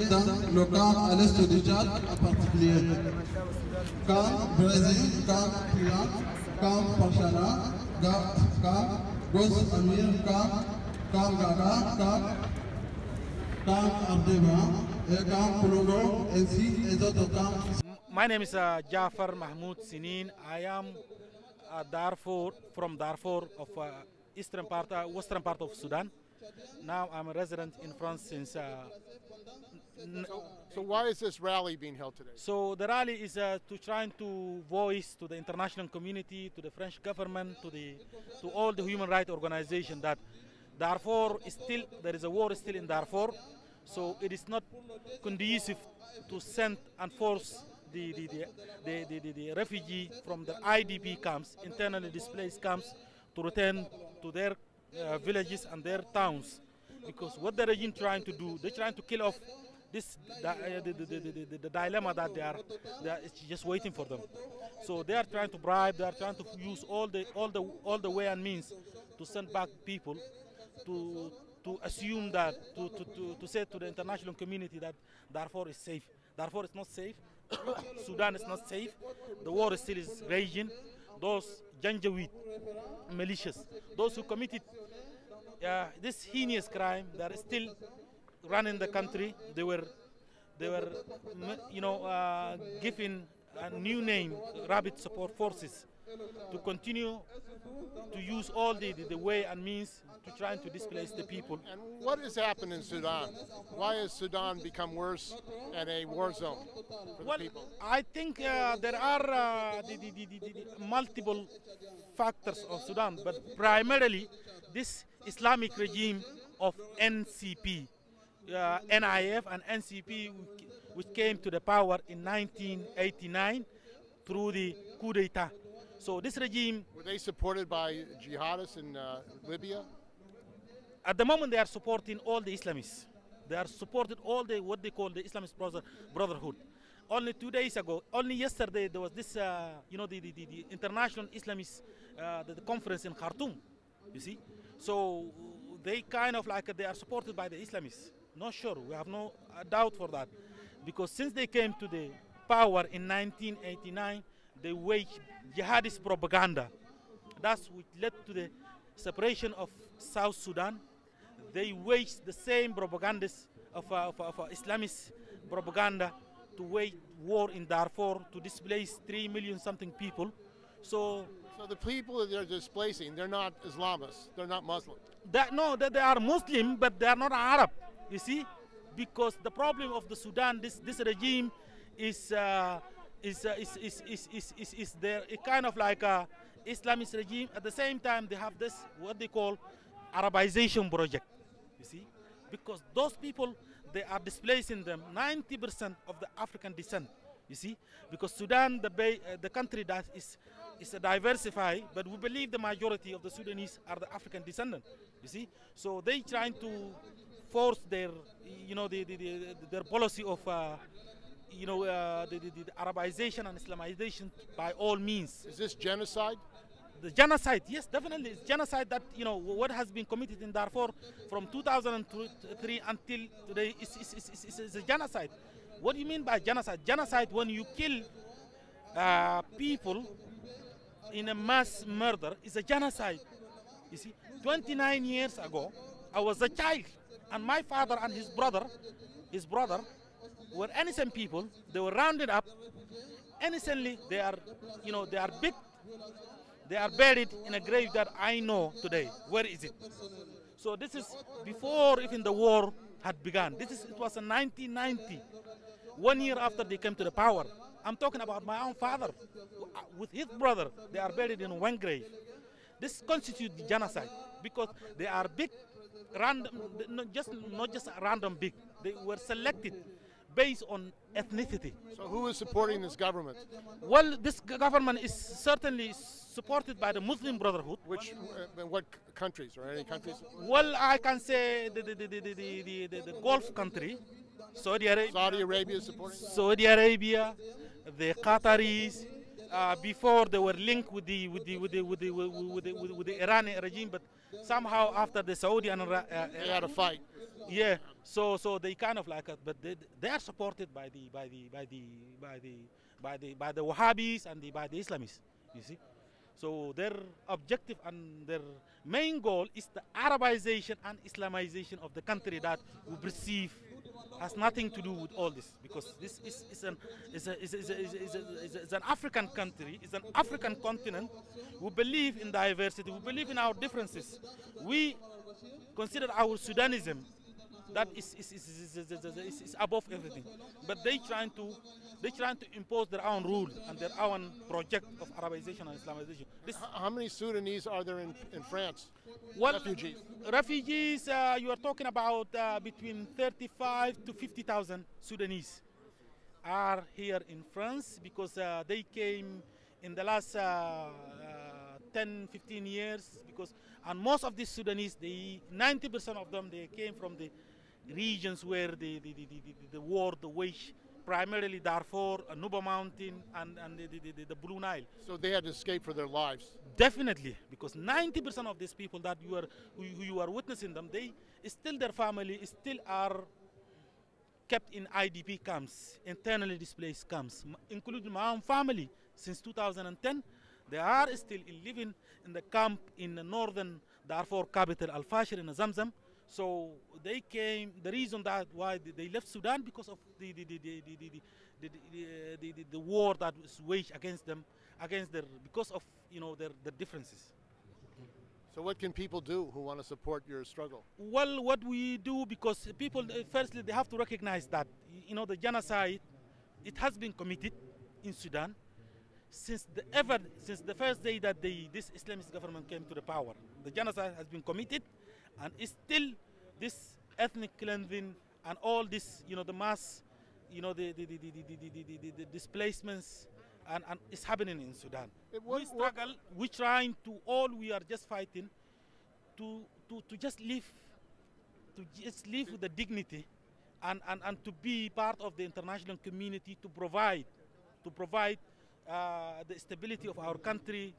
Le camp à l'est du Tchad en particulier. Camp Brésil, camp Pilan, camp Pachana, camp Gos Amir, camp Gaga, camp Ardeba et camp Pologo, ainsi les autres camps. My name is Gaffar Mahmoud Sinin. I am from Darfur of western part of Sudan. Now I'm a resident in France since. So why is this rally being held today? So the rally is to trying to voice to the international community, to the French government, to all the human rights organizations that Darfur is still, there is a war still in Darfur, so it is not conducive to send and force the refugee from the IDP camps, internally displaced camps, to return to their villages and their towns, because what the regime trying to do, they're trying to kill off this the dilemma that they are just waiting for them. So they are trying to bribe, they are trying to use all the way and means to send back people, to assume that to say to the international community that Darfur is safe. Darfur is not safe. Sudan is not safe. The war still is raging. Those Janjaweed militias, those who committed this heinous crime, they are still running the country. They were given a new name, Rapid Support Forces, to continue to use all the way and means to trying to displace the people. And what has happened in Sudan? Why has Sudan become worse and a war zone for the people? I think there are the multiple factors of Sudan, but primarily this Islamic regime of NCP, NIF and NCP, which came to the power in 1989 through the coup d'etat. So this regime... Were they supported by jihadists in Libya? At the moment, they are supporting all the Islamists. They are supported all the what they call the Islamist Brotherhood. Only 2 days ago, only yesterday, there was this, the international Islamist the conference in Khartoum. You see, so they kind of like they are supported by the Islamists. Not sure. We have no doubt for that, because since they came to the power in 1989, they waged jihadist propaganda. That's what led to the separation of South Sudan. They waged the same propagandists of Islamist propaganda to wage war in Darfur to displace 3 million something people. So the people that they're displacing, they're not Islamists, they're not Muslim. No, they are Muslim, but they are not Arab. You see, because the problem of the Sudan, this regime is there a kind of like a Islamist regime. At the same time, they have this what they call Arabization project. You see, because those people, they are displacing them 90% of the African descent. You see, because Sudan, the country that is diversified, but we believe the majority of the Sudanese are the African descendant. You see, so they trying to force their, their policy of, the Arabization and Islamization by all means. Is this genocide? The genocide, yes, definitely. It's genocide that, what has been committed in Darfur from 2003 until today is a genocide. What do you mean by genocide? Genocide, when you kill people in a mass murder, is a genocide. You see, 29 years ago, I was a child, and my father and his brother were innocent people. They were rounded up innocently. They are buried in a grave that I know today. Where is it? So this is before even the war had begun. It was in 1990, 1 year after they came to the power. I'm talking about my own father with his brother. They are buried in one grave. This constitutes genocide because they are big, random, not just random big. They were selected based on ethnicity. So who is supporting this government? Well, this government is certainly supported by the Muslim Brotherhood. What countries, or any countries? Well, I can say the Gulf country, Saudi Arabia. Saudi Arabia is supporting? Saudi Arabia, the Qataris. Before they were linked with the Iranian regime, but somehow after the Saudi and they had a fight. Yeah, so they kind of like, but they are supported by the Wahhabis and by the Islamists. You see, so their objective and their main goal is the Arabization and Islamization of the country that we perceive has nothing to do with all this, because this is an African country, it's an African continent. We believe in diversity, we believe in our differences. We consider our Sudanism that is above everything. But they trying to impose their own rule and their own project of Arabization and Islamization. How many Sudanese are there in France? Well, refugees? Refugees, you are talking about between 35 to 50,000 Sudanese are here in France, because they came in the last 10, 15 years, and most of these Sudanese, 90% of them, they came from the regions where the war, the wage, primarily Darfur, Nuba Mountain, and the Blue Nile. So they had to escape for their lives. Definitely, because 90% of these people that you are witnessing them, they still, their family still are kept in IDP camps, internally displaced camps, including my own family. Since 2010, they are still living in the camp in the northern Darfur capital, Al-Fashir, in Zamzam. So they came. The reason that why they left Sudan, because of the war that was waged against them, because of their differences. So what can people do who want to support your struggle? Well, what we do, because people, firstly, they have to recognize that the genocide, it has been committed in Sudan since the first day that this Islamist government came to the power. The genocide has been committed, and it's still this ethnic cleansing and all this, the mass, the displacements, and it's happening in Sudan. We struggle, we are just fighting to just live with the dignity and to be part of the international community, to provide the stability of our country.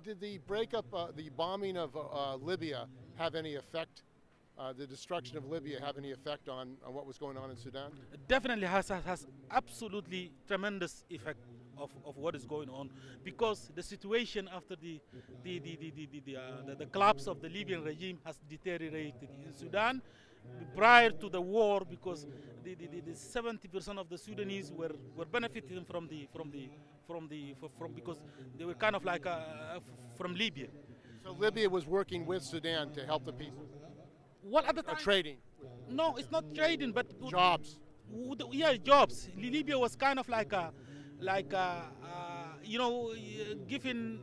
Did the breakup, the bombing of Libya have any effect? The destruction of Libya have any effect on what was going on in Sudan? It definitely has absolutely tremendous effect of what is going on, because the situation after the collapse of the Libyan regime has deteriorated in Sudan. Prior to the war, because the 70% of the Sudanese were benefiting from because they were kind of like from Libya. So Libya was working with Sudan to help the people. What at the time? Or trading? No, it's not trading, but jobs. Yeah, jobs. Libya was kind of giving,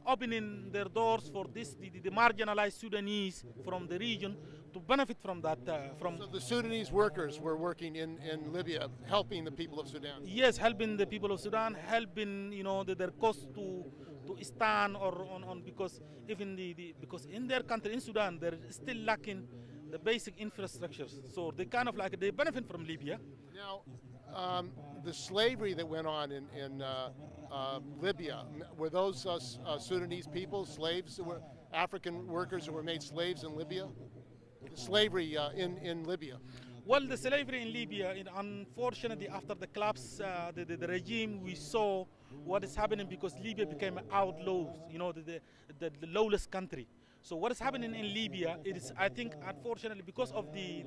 opening their doors for the marginalized Sudanese from the region to benefit from that. So the Sudanese workers were working in Libya, helping the people of Sudan. Yes, helping the people of Sudan, helping their cause to stand on because even because in their country, in Sudan, they're still lacking the basic infrastructures. So they kind of they benefit from Libya. Now, the slavery that went on in Libya, were those Sudanese people, slaves, who were African workers who were made slaves in Libya? The slavery in Libya. Well, the slavery in Libya, unfortunately, after the collapse, the regime, we saw what is happening, because Libya became outlaws, the lawless country. So what is happening in Libya, it is, I think, unfortunately, because of the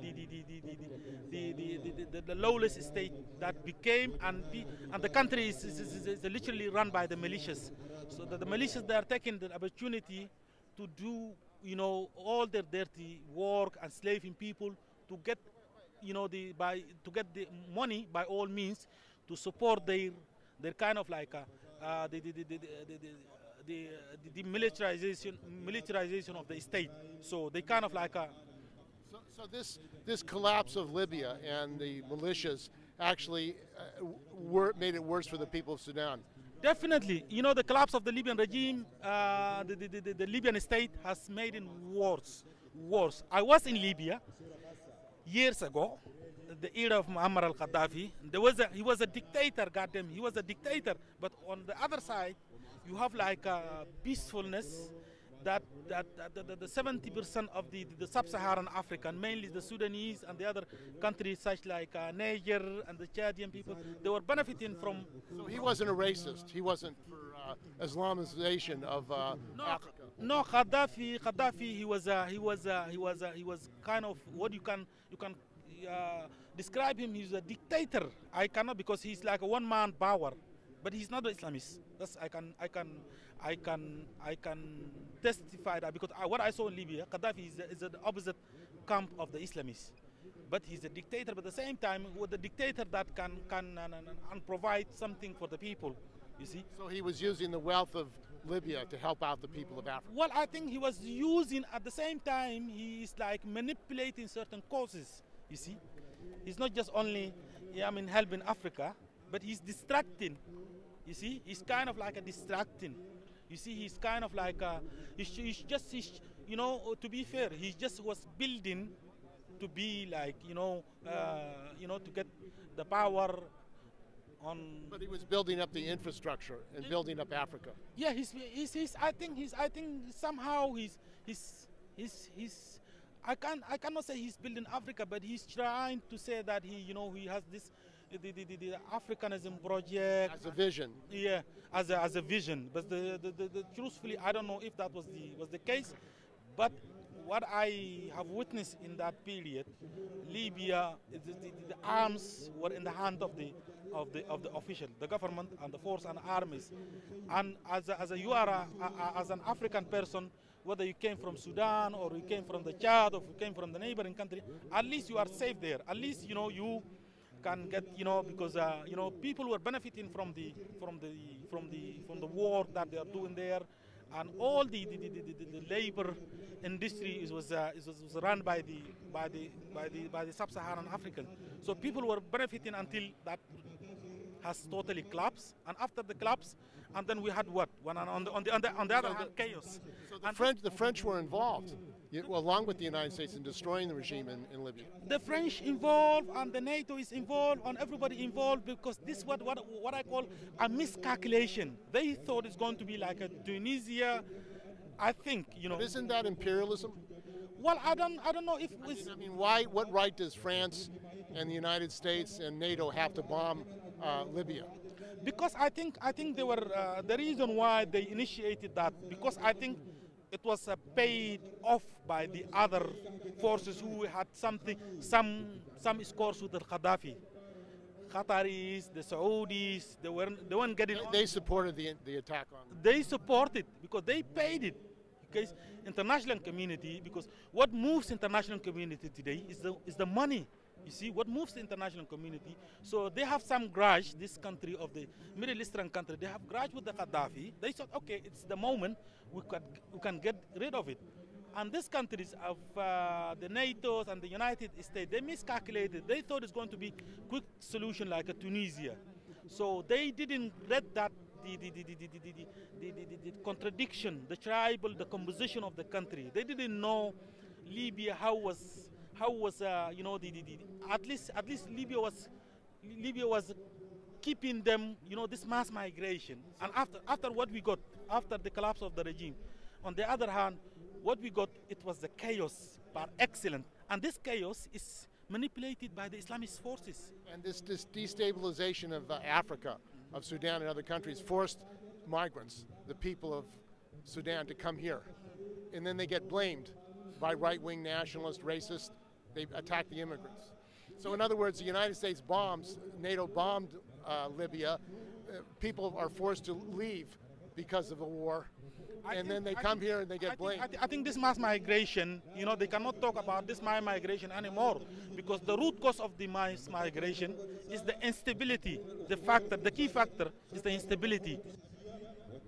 lawless state that became, and the country is literally run by the militias. So the militias, they are taking the opportunity to do, all their dirty work and slaving people to get, to get the money by all means to support their kind of the militarization of the state. So they kind of So this collapse of Libya and the militias actually made it worse for the people of Sudan. Definitely, the collapse of the Libyan regime, the Libyan state has made it worse. I was in Libya years ago, the era of Muammar al-Gaddafi. He was a dictator, goddamn, he was a dictator. But on the other side, you have peacefulness, the 70% of the sub-Saharan African, mainly the Sudanese and the other countries such like Niger and the Chadian people, they were benefiting from. So he wasn't a racist. He wasn't for Islamization of Africa. No, Gaddafi, he was kind of what you can describe him. He's a dictator. I cannot, because he's like a one-man power, but he's not an Islamist. That's I can testify that, because what I saw in Libya, Gaddafi is the opposite camp of the Islamists. But he's a dictator, but at the same time, with the dictator that can provide something for the people, you see. So he was using the wealth of Libya to help out the people of Africa. Well, I think he was using, at the same time, he's like manipulating certain causes, you see. He's not just only, helping Africa, but he's distracting, you see. He's kind of like a distracting. You see, he's kind of like, to be fair, he just was building to be like, to get the power on. But he was building up the infrastructure and building up Africa. Yeah, I think somehow I cannot say he's building Africa, but he's trying to say that he has this, the Africanism project as a vision. Yeah, as a vision. But truthfully, I don't know if that was the case. But what I have witnessed in that period, Libya, the arms were in the hand of the official, the government and the force and armies. And as an African person, whether you came from Sudan or you came from the Chad or you came from the neighboring country, at least you are safe there. At least you can get, because people were benefiting from the war that they are doing there, and all the labor industry was run by the sub-Saharan African. So people were benefiting until that has totally collapsed, and after the collapse, and then we had what? On the other hand, chaos. So the French were involved, along with the United States, in destroying the regime in Libya. The French involved, and the NATO is involved, and everybody involved, because this is what I call a miscalculation. They thought it's going to be like a Tunisia, I think, But isn't that imperialism? Well, I don't know if it's... what right does France and the United States and NATO have to bomb Libya? Because I think they were the reason why they initiated that, because I think it was paid off by the other forces who had some scores with the Gaddafi. Qataris, the Saudis, they weren't getting. They supported the attack on them. They supported because they paid it. Because international community, because what moves international community today is the money. You see, what moves the international community. So they have some grudge, this country of the Middle Eastern country, they have grudge with the Gaddafi. They said, okay, it's the moment we can get rid of it. And these countries of the NATO and the United States, they miscalculated. They thought it's going to be quick solution like a Tunisia. So they didn't read that the contradiction, the the composition of the country. They didn't know Libya how was at least Libya was keeping them, this mass migration. And after what we got, after the collapse of the regime, on the other hand, what we got, it was the chaos par excellence. And this chaos is manipulated by the Islamist forces. And this destabilization of Africa, of Sudan and other countries, forced migrants, the people of Sudan, to come here. And then they get blamed by right-wing nationalists, racists. They attack the immigrants. So in other words, the United States NATO bombed Libya. People are forced to leave because of the war. Then they come here and they get blamed. I think this mass migration, they cannot talk about this mass migration anymore, because the root cause of the mass migration is the instability. The key factor is the instability.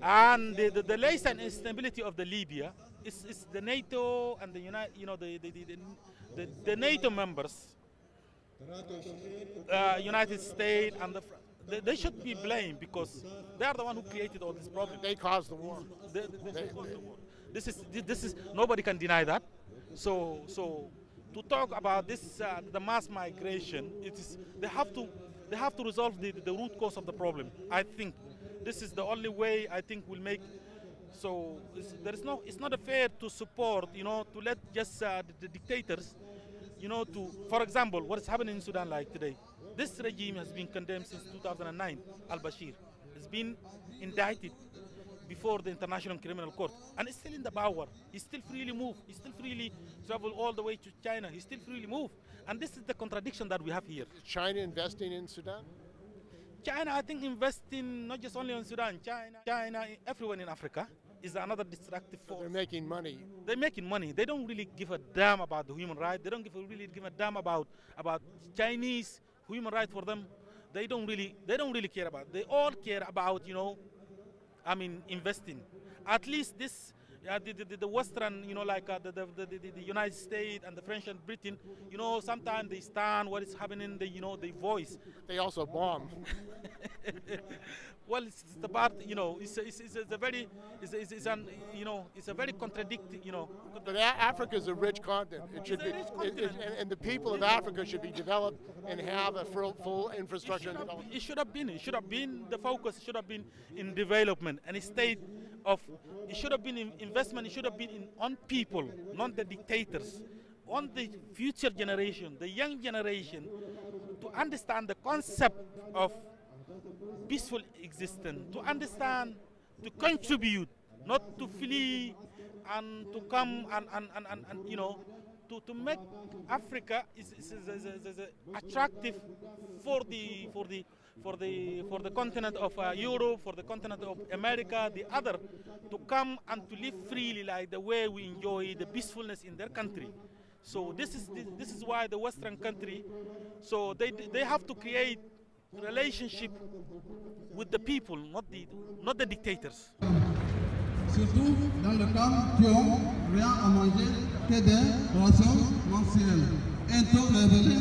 And the latest instability of the Libya is the NATO and the the NATO members, United States and they should be blamed, because they are the one who created all this problem. They caused the war. They caused the war. This is nobody can deny that. So to talk about this the mass migration, they have to resolve the root cause of the problem. I think this is the only way I think will make So it's not fair to support, you know, to let just the dictators, you know, for example, what is happening in Sudan like today. This regime has been condemned since 2009, al-Bashir. It's been indicted before the International Criminal Court, and it's still in the power. He still freely move. He still freely travel all the way to China. He still freely move. And this is the contradiction that we have here. Is China investing in Sudan? China, I think, investing not just only in Sudan, China, everywhere in Africa is another destructive force. So they're making money. They're making money. They don't really give a damn about the human rights. They don't really give a damn about Chinese human rights for them. They don't really care about. They all care about, you know, I mean, investing. At least this, the Western, you know, like the United States and the French and Britain, you know, sometimes they stand what is happening, you know, they voice. They also bomb. Well, it's the part, you know, it's a very, you know, it's a very contradictory, you know. But Africa is a rich continent. It should be, and the people of Africa should be developed and have a full infrastructure. It should have been the focus. Should have been in development and it should have been in investment. It should have been on people, not the dictators, on the future generation, the young generation, to understand the concept of peaceful existence, to understand, to contribute, not to flee and to come and you know, to make Africa is attractive for the continent of Europe, for the continent of America, the other, to come and to live freely like the way we enjoy the peacefulness in their country. So this is why the Western country, so they have to create relationship with the people, not the dictators. Surtout dans le camp qui ont rien à manger que des rations mensuelles. Un taux révélé